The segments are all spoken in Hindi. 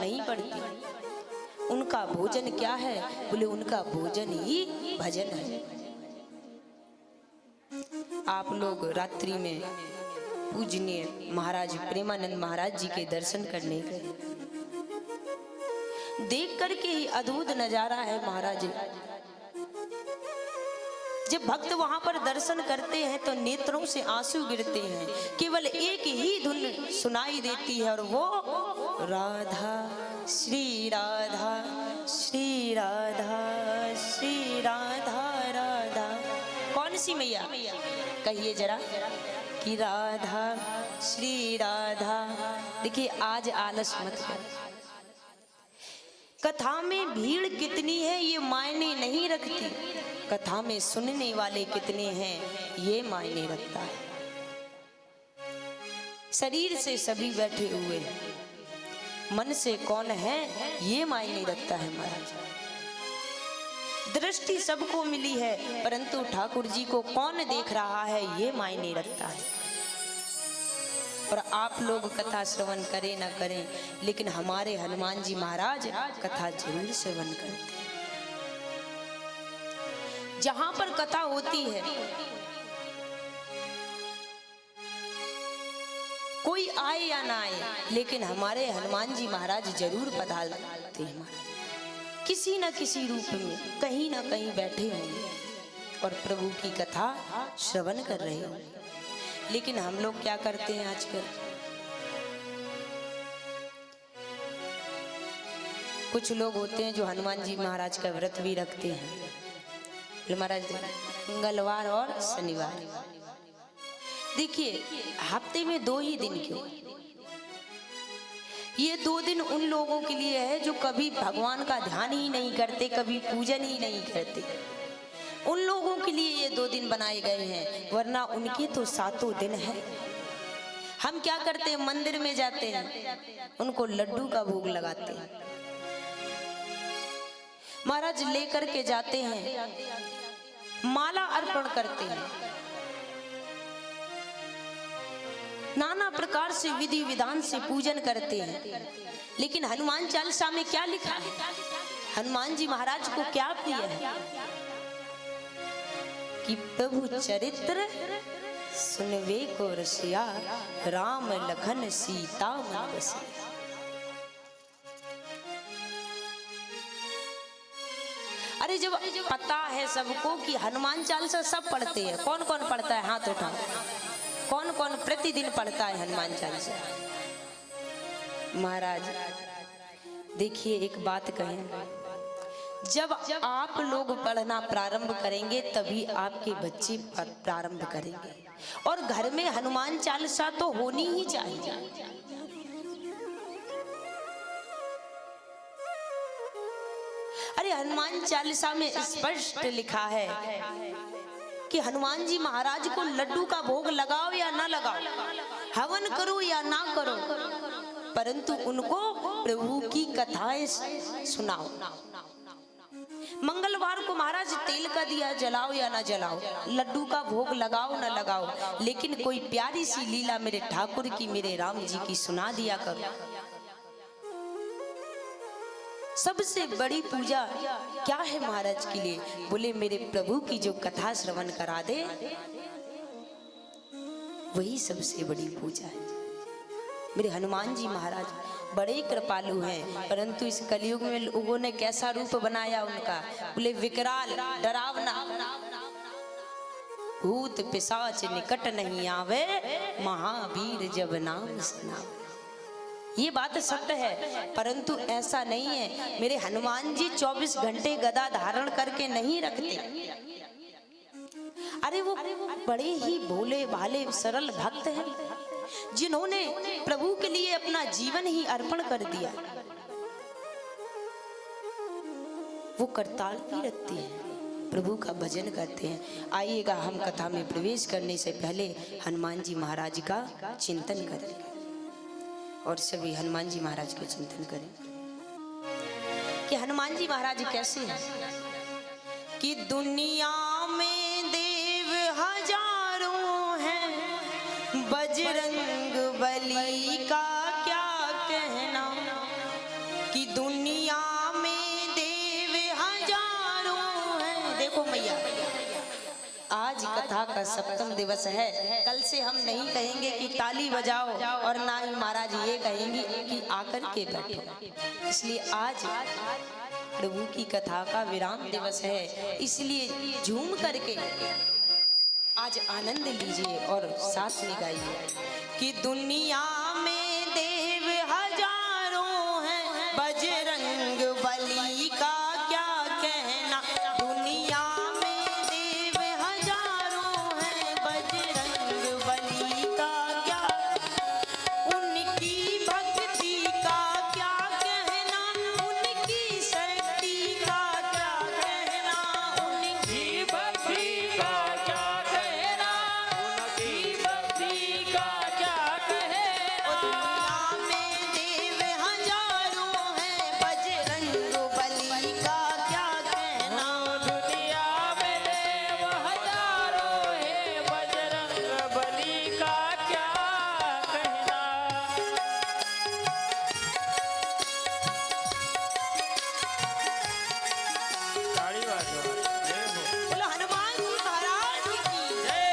नहीं पड़ती। उनका भोजन क्या है? बोले उनका भोजन ही भजन है। आप लोग रात्रि में पूजनीय महाराज प्रेमानंद महाराज जी के दर्शन करने गए, देख करके ही अद्भुत नजारा है महाराज। जब भक्त वहां पर दर्शन करते हैं तो नेत्रों से आंसू गिरते हैं। केवल एक ही धुन सुनाई देती है और वो राधा श्री राधा श्री राधा श्री राधा राधा। कौन सी मैया? कहिए जरा कि राधा श्री राधा। देखिए आज आलस मत कर। कथा में भीड़ कितनी है ये मायने नहीं रखती, कथा में सुनने वाले कितने हैं ये मायने रखता है। शरीर से सभी बैठे हुए हैं, मन से कौन है ये मायने रखता है महाराज। दृष्टि सबको मिली है परंतु ठाकुर जी को कौन देख रहा है ये मायने रखता है। और आप लोग कथा श्रवण करें ना करें, लेकिन हमारे हनुमान जी महाराज कथा जरूर श्रवण करते। जहां पर कथा होती है कोई आए या ना आए, लेकिन हमारे हनुमान जी महाराज जरूर पधारते हैं। किसी न किसी रूप में कहीं ना कहीं बैठे होंगे और प्रभु की कथा श्रवण कर रहे होंगे। लेकिन हम लोग क्या करते हैं आजकल? कुछ लोग होते हैं जो हनुमान जी महाराज का व्रत भी रखते हैं। महाराज मंगलवार और शनिवार, देखिए हफ्ते में 2 ही दिन क्यों? ये 2 दिन उन लोगों के लिए है जो कभी भगवान का ध्यान ही नहीं करते, कभी पूजन ही नहीं करते। उन लोगों के लिए ये 2 दिन बनाए गए हैं, वरना उनके तो 7 दिन है। हम क्या करते हैं? मंदिर में जाते हैं, उनको लड्डू का भोग लगाते हैं। महाराज लेकर के जाते हैं, माला अर्पण करते हैं, नाना प्रकार से विधि विधान से पूजन करते हैं। लेकिन हनुमान चालीसा में क्या लिखा है? हनुमान जी महाराज को क्या प्रिय है कि प्रभु चरित्र सुनवे को रसिया, राम लखन सीता मन बसिया। अरे जब पता है सबको कि हनुमान चालीसा सब पढ़ते हैं, कौन कौन पढ़ता है? हाथ उठाओ। कौन कौन प्रतिदिन पढ़ता है हनुमान चालीसा? महाराज देखिए एक बात कहें, जब आप लोग पढ़ना प्रारंभ करेंगे तभी आपके बच्चे प्रारंभ करेंगे। और घर में हनुमान चालीसा तो होनी ही चाहिए। अरे हनुमान चालीसा में स्पष्ट लिखा है कि हनुमान जी महाराज को लड्डू का भोग लगाओ या ना लगाओ, हवन करो या ना करो, परंतु उनको प्रभु की कथाएं सुनाओ। मंगलवार को महाराज तेल का दिया जलाओ या ना जलाओ, लड्डू का भोग लगाओ ना लगाओ, लेकिन कोई प्यारी सी लीला मेरे ठाकुर की, मेरे राम जी की सुना दिया करो। सबसे बड़ी पूजा क्या है महाराज के लिए? बोले मेरे प्रभु की जो कथा श्रवण करा दे वही सबसे बड़ी पूजा है। मेरे हनुमान जी महाराज बड़े कृपालु हैं, परंतु इस कलयुग में लोगों ने कैसा रूप बनाया उनका? बोले विकराल डरावना, भूत पिशाच निकट नहीं आवे, महावीर जब नाम सुनावे। ये बात सत्य है, परंतु ऐसा नहीं है। मेरे हनुमान जी 24 घंटे गदा धारण करके नहीं रखते। अरे वो बड़े ही भोले भाले सरल भक्त हैं, जिन्होंने प्रभु के लिए अपना जीवन ही अर्पण कर दिया। वो करताल भी रखते हैं, प्रभु का भजन करते हैं। आइएगा हम कथा में प्रवेश करने से पहले हनुमान जी महाराज का चिंतन करें और सभी हनुमान जी महाराज का चिंतन करें कि हनुमान जी महाराज कैसे हैं। कि दुनिया में देव हजारों हैं, बजरंग बली का क्या कहना। कि दुनिया में देव हजारों हैं। देखो मैया, आज कथा का सप्तम दिवस है। कल से हम नहीं कहेंगे कि ताली बजाओ और ना ही महाराज ये कहेंगे कि आकर के बैठो। इसलिए आज प्रभु की कथा का विराम दिवस है, इसलिए झूम करके आज आनंद लीजिए और साथ में गाइए कि दुनिया में देव हजारों हैं, बजरंग बली का क्या कहना। दुनिया में देव हजारों हैं, बजरंग बली का क्या, उनकी भक्ति का क्या कहना, उनकी शक्ति का क्या कहना, उनकी भक्ति का क्या कहना, उनकी भक्ति का क्या कहना। दुनिया में देव हजारों हैं, बजरंग बली का क्या कहना। दुनिया में देव हजारों हैं, बजरंग बली का क्या कहना। ताली बजाओ, जय हो। बोलो हनुमान जी महाराज की जय।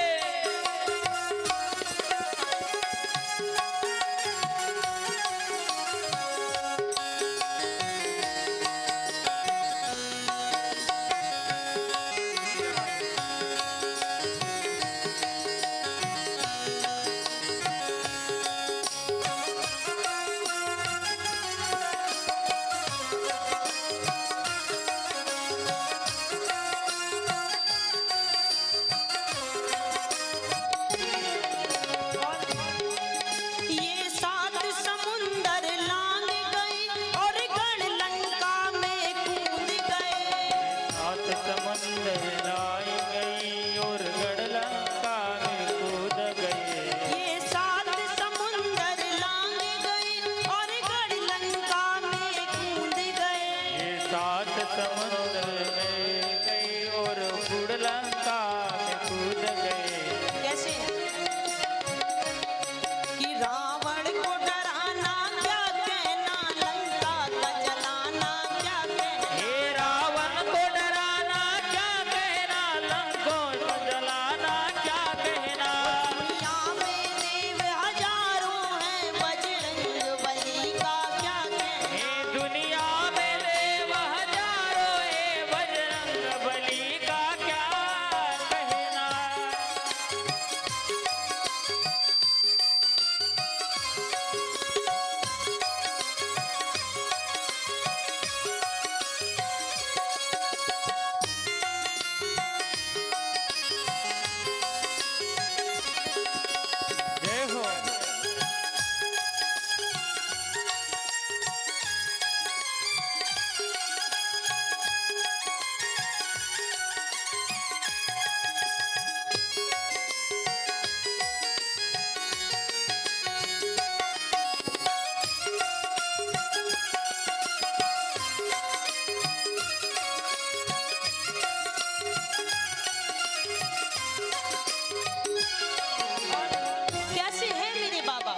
ये सात समुंदर लांग गए और गढ़ लंका में कूद गए। सात समंदर लाई गई और गढ़ लंका में कूद गए। ये सात समुंदर लांग गए और गढ़ लंका में कूद गए। ये सात समुंदर में गई और गढ़ लंका में कूद गए। कैसे कि रावण को डराना क्या कहना, लंका का जलाना क्या कहना। हे रावण को डराना क्या कहना, लंको को जलाना क्या कहना। दुनिया में देव हजारों हैं, बजरंग बली का क्या कहना। हे दुनिया में देव हजारों है, बजरंग बली का क्या कहना। जय हो। कैसे है मेरे बाबा,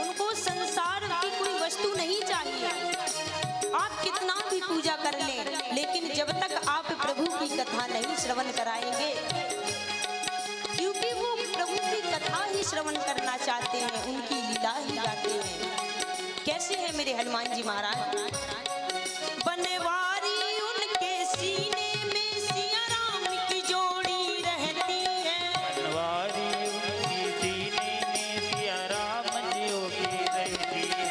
उनको संसार की कोई वस्तु नहीं चाहिए। आप कितना भी पूजा कर लें, लेकिन जब तक आप प्रभु की कथा नहीं श्रवण कराएंगे, क्योंकि वो प्रभु की कथा ही श्रवण करना चाहते हैं, उनकी लीला ही गाते हैं। कैसे है मेरे हनुमान जी महाराज, बनवारी उनके सीने में सिया राम की जोड़ी रहती है। बनवारी उनकी सीने में सिया राम जियों की रहती है।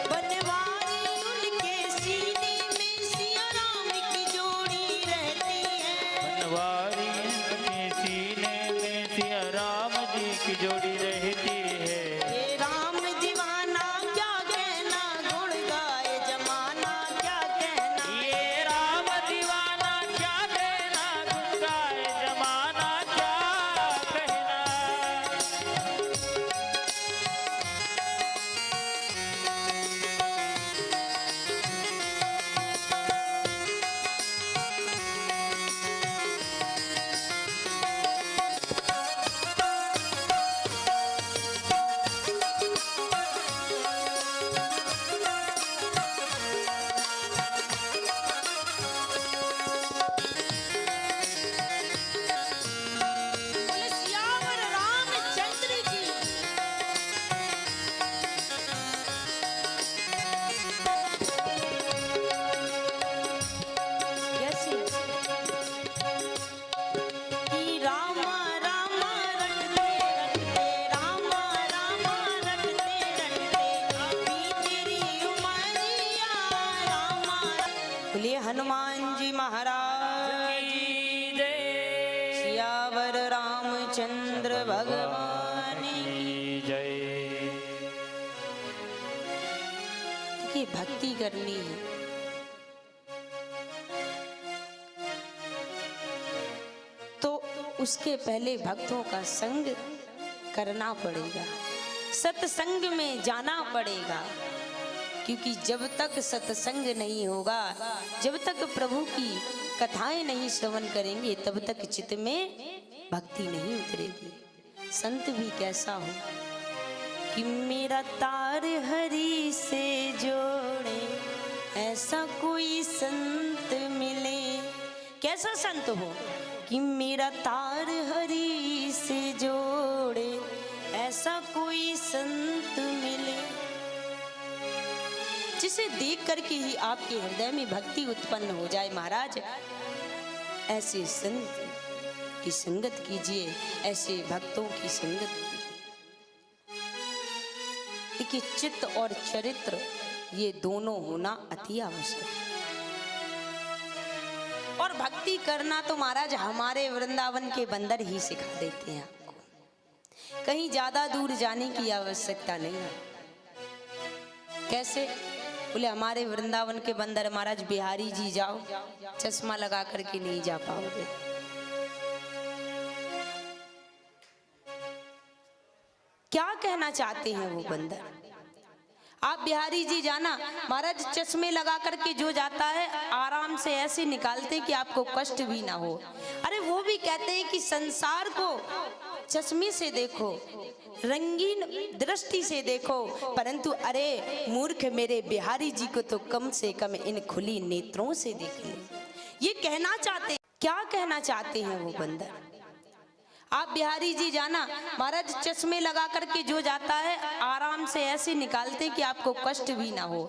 बनवारी उनके सीने में सिया राम की जोड़ी रहती है। बनवारी उनके सीने में सिया राम जी की जोड़ी रहती है। ये राम दीवाना क्या कहना, गुण गाए जमाना बोलिए हनुमान जी महाराज की जय। सियावर रामचंद्र भगवान की जय। की भक्ति करनी है तो उसके पहले भक्तों का संग करना पड़ेगा, सत्संग में जाना पड़ेगा। क्योंकि जब तक सत्संग नहीं होगा, जब तक प्रभु की कथाएं नहीं श्रवण करेंगे, तब तक चित्त में भक्ति नहीं उतरेगी। संत भी कैसा हो कि मेरा तार हरि से जोड़े, ऐसा कोई संत मिले। कैसा संत हो कि मेरा तार हरि से जोड़े, ऐसा कोई संत मिले, जिसे देख करके ही आपके हृदय में भक्ति उत्पन्न हो जाए। महाराज ऐसे संत की संगत कीजिए, ऐसे भक्तों की संगत कीजिए। देखिए चित्त और चरित्र ये दोनों होना अति आवश्यक है। और भक्ति करना तो महाराज हमारे वृंदावन के बंदर ही सिखा देते हैं आपको, कहीं ज्यादा दूर जाने की आवश्यकता नहीं है। कैसे? बोले हमारे वृंदावन के बंदर महाराज बिहारी जी जाओ, चश्मा लगा करके नहीं जा पाओगे। क्या कहना चाहते हैं वो बंदर? आप बिहारी जी जाना, महाराज चश्मे लगा करके जो जाता है आराम से ऐसे निकालते कि आपको कष्ट भी ना हो। अरे वो भी कहते हैं कि संसार को चश्मे से देखो, रंगीन दृष्टि से देखो, परंतु अरे मूर्ख मेरे बिहारी जी को तो कम से कम इन खुली नेत्रों से देखिए। ये कहना चाहते, क्या कहना चाहते हैं वो बंदर? आप बिहारी जी जाना, महाराज चश्मे लगा करके जो जाता है आराम से ऐसे निकालते कि आपको कष्ट भी ना हो।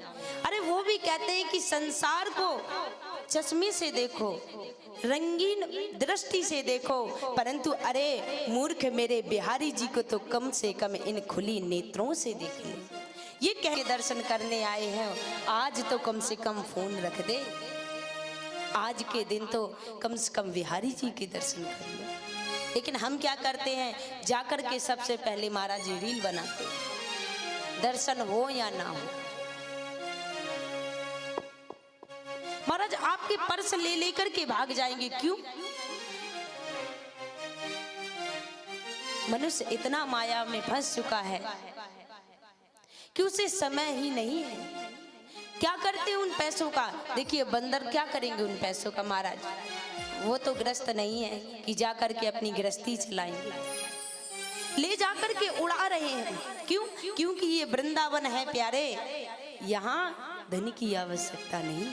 अरे वो भी कहते हैं कि संसार को चश्मे से देखो, रंगीन दृष्टि से देखो, परंतु अरे मूर्ख मेरे बिहारी जी को तो कम से कम इन खुली नेत्रों से देखिए। ये कह के दर्शन करने आए हैं, आज तो कम से कम फोन रख दे, आज के दिन तो कम से कम बिहारी जी के दर्शन कर लो। लेकिन हम क्या करते हैं, जाकर के सबसे पहले महाराज जी रील बनाते हैं, दर्शन हो या ना हो। महाराज आपके पर्स ले लेकर के भाग जाएंगे, क्यों? मनुष्य इतना माया में फंस चुका है कि उसे समय ही नहीं है। क्या करते हैं उन पैसों का? देखिए बंदर क्या करेंगे उन पैसों का महाराज? वो तो ग्रस्त नहीं है कि जाकर के अपनी गृहस्थी चलाएंगे, ले जाकर के उड़ा रहे हैं। क्यों? क्योंकि ये वृंदावन है प्यारे, यहाँ धन की आवश्यकता नहीं।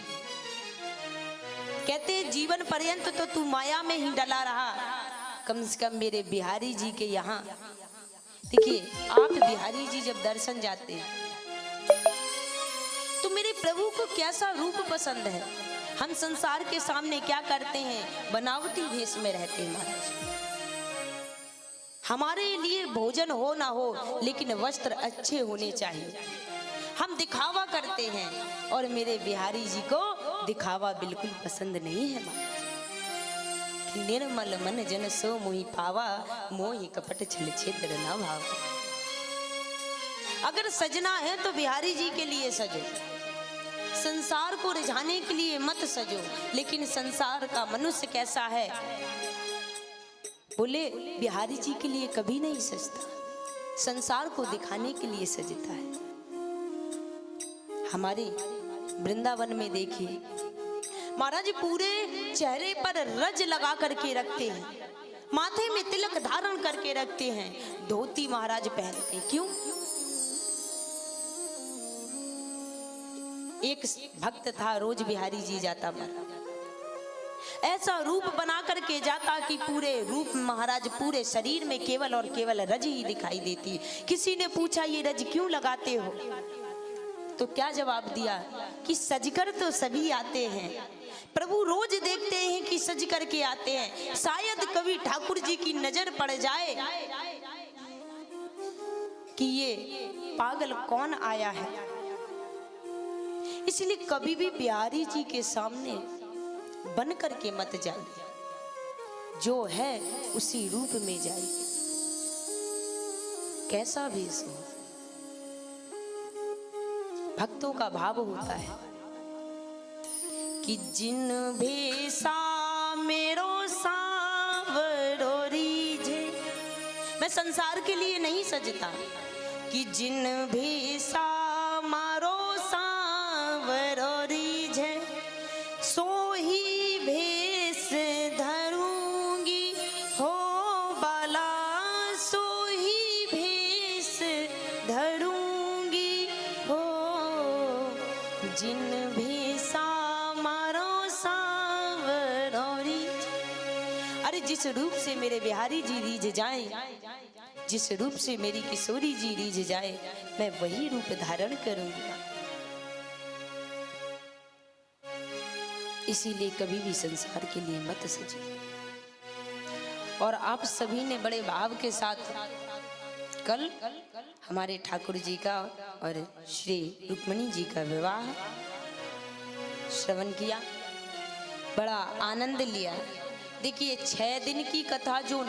कहते हैं जीवन पर्यंत तो तू माया में ही डला रहा, कम से कम मेरे बिहारी जी के यहाँ। देखिए आप बिहारी जी जब दर्शन जाते हैं तो मेरे प्रभु को कैसा रूप पसंद है। हम संसार के सामने क्या करते हैं, बनावटी भेष में रहते हैं महाराज। हमारे लिए भोजन हो ना हो लेकिन वस्त्र अच्छे होने चाहिए। हम दिखावा करते हैं और मेरे बिहारी जी को दिखावा बिल्कुल पसंद नहीं है महाराज। निर्मल मन जन सो मोहि पावा, मोहि कपट छल छिद्र न भावा। अगर सजना है तो बिहारी जी के लिए सजो, संसार को रिझाने के लिए मत सजो। लेकिन संसार का मनुष्य कैसा है, बोले बिहारी जी के लिए कभी नहीं सजता, संसार को दिखाने के लिए सजता है। हमारे वृंदावन में देखिए महाराज पूरे चेहरे पर रज लगा करके रखते हैं, माथे में तिलक धारण करके रखते हैं, धोती महाराज पहनते हैं। क्यों? एक भक्त था, रोज बिहारी जी जाता महाराज, ऐसा रूप बना करके जाता कि पूरे रूप महाराज पूरे शरीर में केवल और केवल रज ही दिखाई देती। किसी ने पूछा ये रज क्यों लगाते हो, तो क्या जवाब दिया कि सजकर तो सभी आते हैं, प्रभु रोज देखते हैं कि सज करके आते हैं, शायद कभी ठाकुर जी की नजर पड़ जाए कि ये पागल कौन आया है, इसलिए कभी भी बिहारी जी के सामने बन करके मत जाइए, जो है उसी रूप में जाइए, कैसा भी हो। भक्तों का भाव होता है कि जिन भेसा मेरो सांवरो रीझे, मैं संसार के लिए नहीं सजता, कि जिन भेसा मारो सांवरो रीझे, सो ही भेष धरूंगी हो बाला, सो ही भेष धरूंगी हो, जिन भेसा मारो सांवरो रीझे। अरे जिस रूप से मेरे बिहारी जी रीझ जाए, जिस रूप से मेरी किशोरी जी रीझ जाए, मैं वही रूप धारण करूंगी। इसीलिए कभी भी संसार के लिए मत सजिए। और आप सभी ने बड़े भाव के साथ कल हमारे ठाकुर जी का और श्री रुक्मणी जी का विवाह श्रवण किया, बड़ा आनंद लिया। देखिए 6 दिन की कथा जो